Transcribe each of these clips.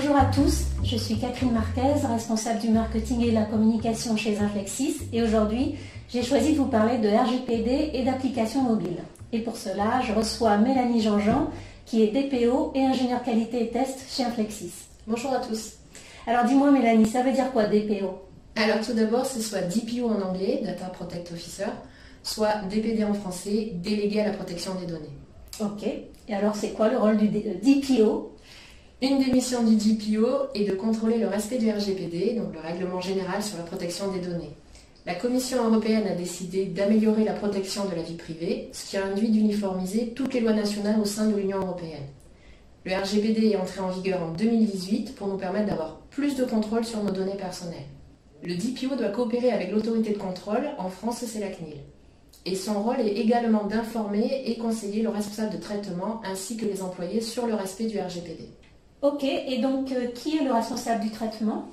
Bonjour à tous, je suis Catherine Marquez, responsable du marketing et de la communication chez Inflexis et aujourd'hui j'ai choisi de vous parler de RGPD et d'applications mobiles. Et pour cela, je reçois Mélanie Jean-Jean qui est DPO et ingénieure qualité et test chez Inflexis. Bonjour à tous. Alors dis-moi Mélanie, ça veut dire quoi DPO? Alors tout d'abord, c'est soit DPO en anglais, Data Protect Officer, soit DPD en français, Délégué à la protection des données. Ok, et alors c'est quoi le rôle du DPO? Une des missions du DPO est de contrôler le respect du RGPD, donc le règlement général sur la protection des données. La Commission européenne a décidé d'améliorer la protection de la vie privée, ce qui a induit d'uniformiser toutes les lois nationales au sein de l'Union européenne. Le RGPD est entré en vigueur en 2018 pour nous permettre d'avoir plus de contrôle sur nos données personnelles. Le DPO doit coopérer avec l'autorité de contrôle, en France c'est la CNIL. Et son rôle est également d'informer et conseiller le responsable de traitement ainsi que les employés sur le respect du RGPD. Ok, et donc qui est le responsable du traitement?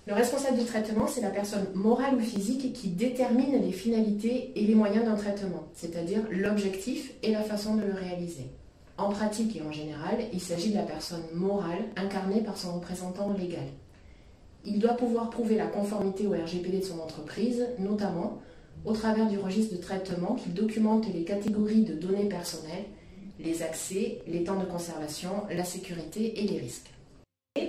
Le responsable du traitement, c'est la personne morale ou physique qui détermine les finalités et les moyens d'un traitement, c'est-à-dire l'objectif et la façon de le réaliser. En pratique et en général, il s'agit de la personne morale incarnée par son représentant légal. Il doit pouvoir prouver la conformité au RGPD de son entreprise, notamment au travers du registre de traitement qui documente les catégories de données personnelles, les accès, les temps de conservation, la sécurité et les risques.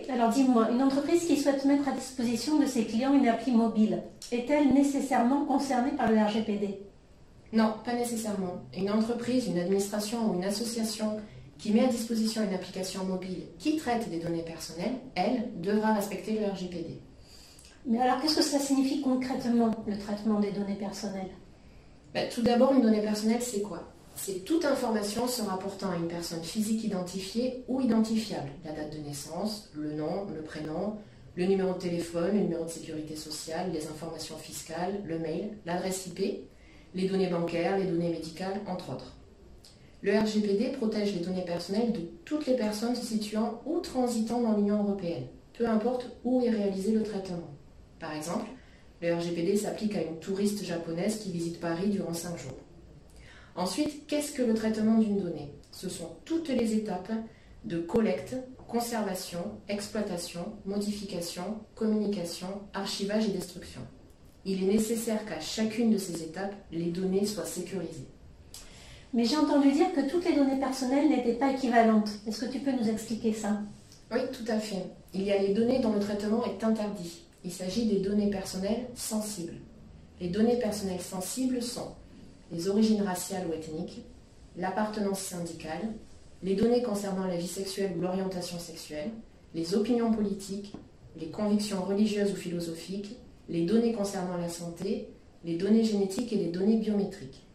Alors dis-moi, une entreprise qui souhaite mettre à disposition de ses clients une appli mobile, est-elle nécessairement concernée par le RGPD? Non, pas nécessairement. Une entreprise, une administration ou une association qui met à disposition une application mobile qui traite des données personnelles, elle, devra respecter le RGPD. Mais alors qu'est-ce que ça signifie concrètement, le traitement des données personnelles? Tout d'abord, une donnée personnelle, c'est quoi? C'est toute information se rapportant à une personne physique identifiée ou identifiable. La date de naissance, le nom, le prénom, le numéro de téléphone, le numéro de sécurité sociale, les informations fiscales, le mail, l'adresse IP, les données bancaires, les données médicales, entre autres. Le RGPD protège les données personnelles de toutes les personnes se situant ou transitant dans l'Union européenne, peu importe où est réalisé le traitement. Par exemple, le RGPD s'applique à une touriste japonaise qui visite Paris durant 5 jours. Ensuite, qu'est-ce que le traitement d'une donnée? Ce sont toutes les étapes de collecte, conservation, exploitation, modification, communication, archivage et destruction. Il est nécessaire qu'à chacune de ces étapes, les données soient sécurisées. Mais j'ai entendu dire que toutes les données personnelles n'étaient pas équivalentes. Est-ce que tu peux nous expliquer ça? Oui, tout à fait. Il y a les données dont le traitement est interdit. Il s'agit des données personnelles sensibles. Les données personnelles sensibles sont les origines raciales ou ethniques, l'appartenance syndicale, les données concernant la vie sexuelle ou l'orientation sexuelle, les opinions politiques, les convictions religieuses ou philosophiques, les données concernant la santé, les données génétiques et les données biométriques.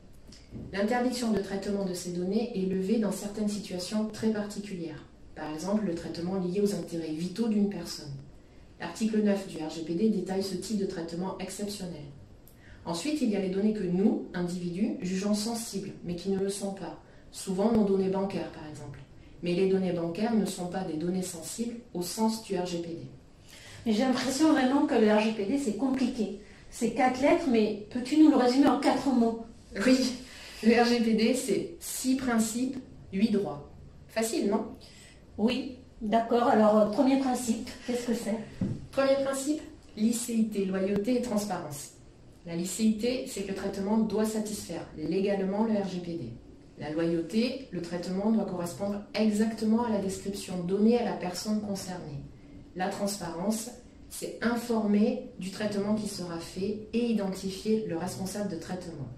L'interdiction de traitement de ces données est levée dans certaines situations très particulières, par exemple le traitement lié aux intérêts vitaux d'une personne. L'article 9 du RGPD détaille ce type de traitement exceptionnel. Ensuite, il y a les données que nous, individus, jugeons sensibles, mais qui ne le sont pas. Souvent nos données bancaires, par exemple. Mais les données bancaires ne sont pas des données sensibles au sens du RGPD. Mais j'ai l'impression vraiment que le RGPD, c'est compliqué. C'est 4 lettres, mais peux-tu nous le résumer en 4 mots? Oui, le RGPD, c'est 6 principes, 8 droits. Facile, non? Oui, d'accord. Alors, premier principe, qu'est-ce que c'est? Premier principe, licéité, loyauté et transparence. La licéité, c'est que le traitement doit satisfaire légalement le RGPD. La loyauté, le traitement doit correspondre exactement à la description donnée à la personne concernée. La transparence, c'est informer du traitement qui sera fait et identifier le responsable de traitement.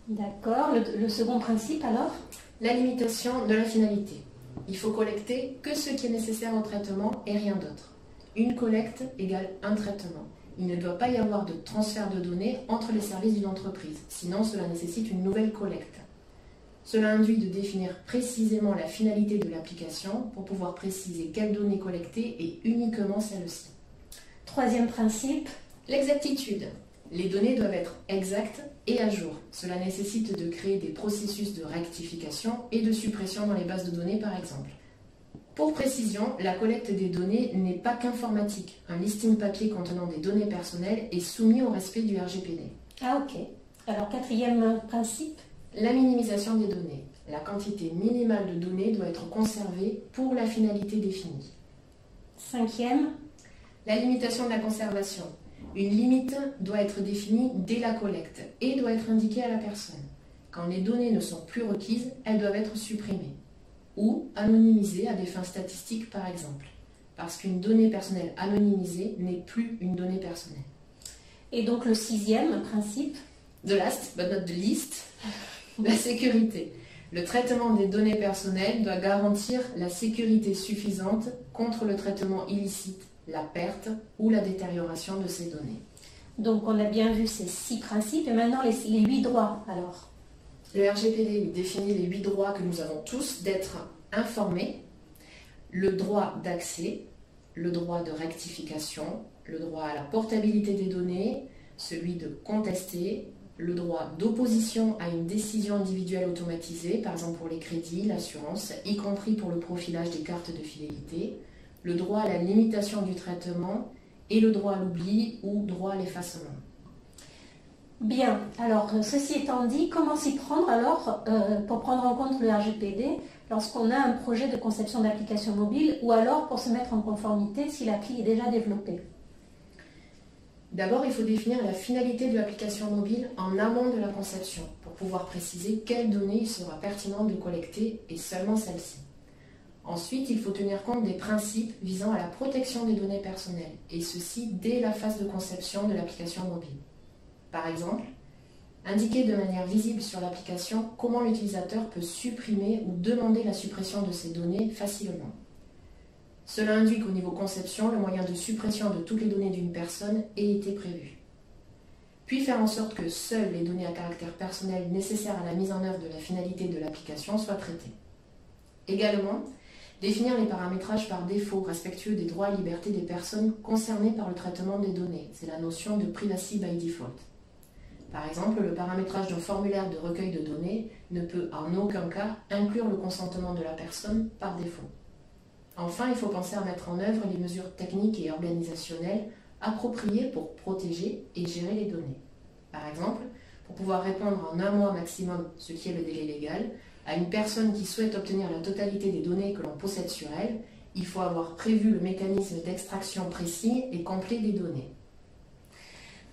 D'accord. Le second principe alors? La limitation de la finalité. Il faut collecter que ce qui est nécessaire au traitement et rien d'autre. Une collecte égale un traitement. Il ne doit pas y avoir de transfert de données entre les services d'une entreprise, sinon cela nécessite une nouvelle collecte. Cela induit de définir précisément la finalité de l'application pour pouvoir préciser quelles données collecter et uniquement celles-ci. Troisième principe. L'exactitude. Les données doivent être exactes et à jour. Cela nécessite de créer des processus de rectification et de suppression dans les bases de données par exemple. Pour précision, la collecte des données n'est pas qu'informatique. Un listing papier contenant des données personnelles est soumis au respect du RGPD. Ah ok. Alors quatrième principe? La minimisation des données. La quantité minimale de données doit être conservée pour la finalité définie. 5e, la limitation de la conservation. Une limite doit être définie dès la collecte et doit être indiquée à la personne. Quand les données ne sont plus requises, elles doivent être supprimées ou anonymisées à des fins statistiques par exemple, parce qu'une donnée personnelle anonymisée n'est plus une donnée personnelle. Et donc le 6e principe, The last but not the least, la sécurité. Le traitement des données personnelles doit garantir la sécurité suffisante contre le traitement illicite, la perte ou la détérioration de ces données. Donc on a bien vu ces 6 principes et maintenant les 8 droits alors. Le RGPD définit les 8 droits que nous avons tous d'être informés, le droit d'accès, le droit de rectification, le droit à la portabilité des données, celui de contester, le droit d'opposition à une décision individuelle automatisée, par exemple pour les crédits, l'assurance, y compris pour le profilage des cartes de fidélité, le droit à la limitation du traitement et le droit à l'oubli ou droit à l'effacement. Bien, alors ceci étant dit, comment s'y prendre alors pour prendre en compte le RGPD lorsqu'on a un projet de conception d'application mobile ou alors pour se mettre en conformité si l'appli est déjà développée? D'abord, il faut définir la finalité de l'application mobile en amont de la conception pour pouvoir préciser quelles données il sera pertinent de collecter et seulement celles-ci. Ensuite, il faut tenir compte des principes visant à la protection des données personnelles et ceci dès la phase de conception de l'application mobile. Par exemple, indiquer de manière visible sur l'application comment l'utilisateur peut supprimer ou demander la suppression de ces données facilement. Cela induit qu'au niveau conception, le moyen de suppression de toutes les données d'une personne ait été prévu. Puis faire en sorte que seules les données à caractère personnel nécessaires à la mise en œuvre de la finalité de l'application soient traitées. Également, définir les paramétrages par défaut respectueux des droits et libertés des personnes concernées par le traitement des données. C'est la notion de privacy by default. Par exemple, le paramétrage d'un formulaire de recueil de données ne peut en aucun cas inclure le consentement de la personne par défaut. Enfin, il faut penser à mettre en œuvre les mesures techniques et organisationnelles appropriées pour protéger et gérer les données. Par exemple, pour pouvoir répondre en 1 mois maximum, ce qui est le délai légal, à une personne qui souhaite obtenir la totalité des données que l'on possède sur elle, il faut avoir prévu le mécanisme d'extraction précis et complet des données.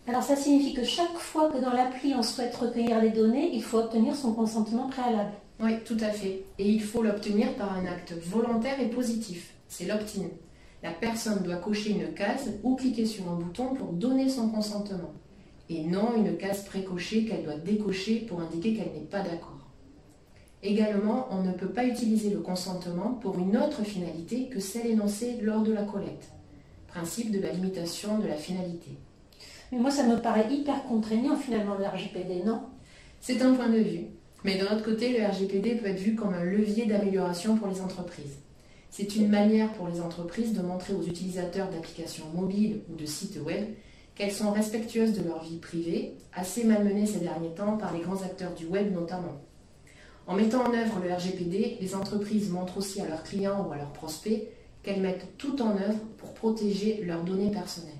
Alors ça signifie que chaque fois que dans l'appli on souhaite recueillir les données, il faut obtenir son consentement préalable. Oui, tout à fait. Et il faut l'obtenir par un acte volontaire et positif. C'est l'opt-in. La personne doit cocher une case ou cliquer sur un bouton pour donner son consentement. Et non une case précochée qu'elle doit décocher pour indiquer qu'elle n'est pas d'accord. Également, on ne peut pas utiliser le consentement pour une autre finalité que celle énoncée lors de la collecte. Principe de la limitation de la finalité. Mais moi ça me paraît hyper contraignant finalement le RGPD, non? C'est un point de vue. Mais de notre côté, le RGPD peut être vu comme un levier d'amélioration pour les entreprises. C'est une manière pour les entreprises de montrer aux utilisateurs d'applications mobiles ou de sites web qu'elles sont respectueuses de leur vie privée, assez malmenées ces derniers temps par les grands acteurs du web notamment. En mettant en œuvre le RGPD, les entreprises montrent aussi à leurs clients ou à leurs prospects qu'elles mettent tout en œuvre pour protéger leurs données personnelles.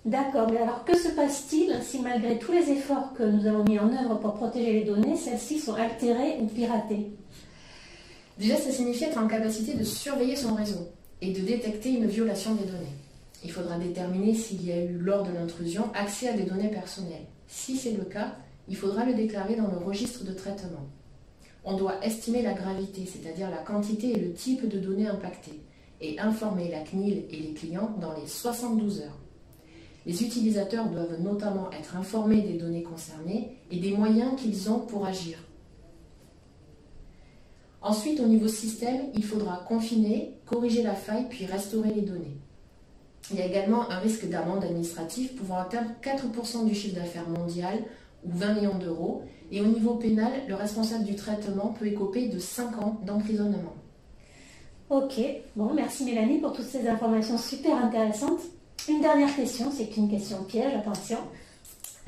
D'accord, mais alors que se passe-t-il si malgré tous les efforts que nous avons mis en œuvre pour protéger les données, celles-ci sont altérées ou piratées? Déjà, ça signifie être en capacité de surveiller son réseau et de détecter une violation des données. Il faudra déterminer s'il y a eu, lors de l'intrusion, accès à des données personnelles. Si c'est le cas, il faudra le déclarer dans le registre de traitement. On doit estimer la gravité, c'est-à-dire la quantité et le type de données impactées, et informer la CNIL et les clients dans les 72 heures. Les utilisateurs doivent notamment être informés des données concernées et des moyens qu'ils ont pour agir. Ensuite, au niveau système, il faudra confiner, corriger la faille puis restaurer les données. Il y a également un risque d'amende administrative pouvant atteindre 4% du chiffre d'affaires mondial ou 20 millions d'euros. Et au niveau pénal, le responsable du traitement peut écoper de 5 ans d'emprisonnement. Ok, bon, merci Mélanie pour toutes ces informations super intéressantes. Une dernière question, c'est une question piège, attention.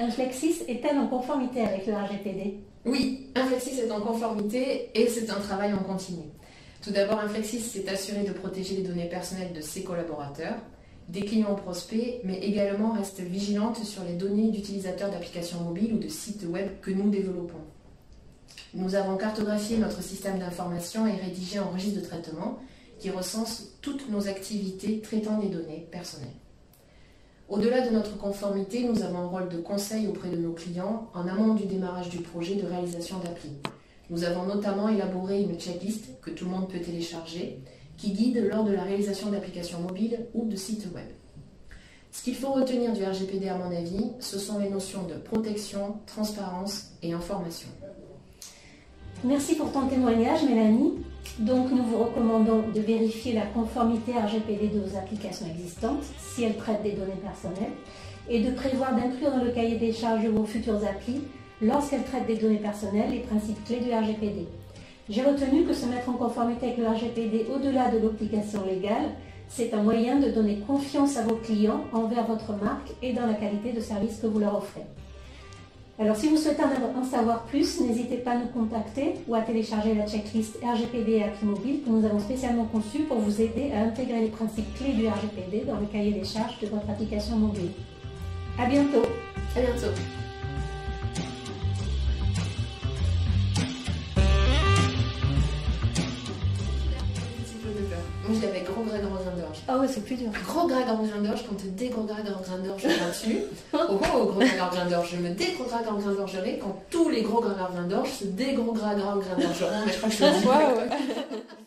Inflexis est-elle en conformité avec le RGPD? Oui, Inflexis est en conformité et c'est un travail en continu. Tout d'abord, Inflexis s'est assuré de protéger les données personnelles de ses collaborateurs, des clients prospects, mais également reste vigilante sur les données d'utilisateurs d'applications mobiles ou de sites web que nous développons. Nous avons cartographié notre système d'information et rédigé un registre de traitement qui recense toutes nos activités traitant des données personnelles. Au-delà de notre conformité, nous avons un rôle de conseil auprès de nos clients en amont du démarrage du projet de réalisation d'appli. Nous avons notamment élaboré une checklist que tout le monde peut télécharger, qui guide lors de la réalisation d'applications mobiles ou de sites web. Ce qu'il faut retenir du RGPD à mon avis, ce sont les notions de protection, transparence et information. Merci pour ton témoignage, Mélanie. Donc, nous vous recommandons de vérifier la conformité RGPD de vos applications existantes, si elles traitent des données personnelles, et de prévoir d'inclure dans le cahier des charges de vos futures applis, lorsqu'elles traitent des données personnelles, les principes clés du RGPD. J'ai retenu que se mettre en conformité avec le RGPD au-delà de l'obligation légale, c'est un moyen de donner confiance à vos clients envers votre marque et dans la qualité de service que vous leur offrez. Alors, si vous souhaitez en savoir plus, n'hésitez pas à nous contacter ou à télécharger la checklist RGPD et appli mobile que nous avons spécialement conçue pour vous aider à intégrer les principes clés du RGPD dans le cahier des charges de votre application mobile. À bientôt. À bientôt. Moi, je l'avais gros grain d'orge. Ah ouais, c'est plus dur. Gros grain d'orge, quand des gros grain d'orge dessus. Oh, gros grain d'orge, je me dégrogradorgerai quand tous les gros grains d'orge se dégrogradorgeront. Mais je crois que je le dis.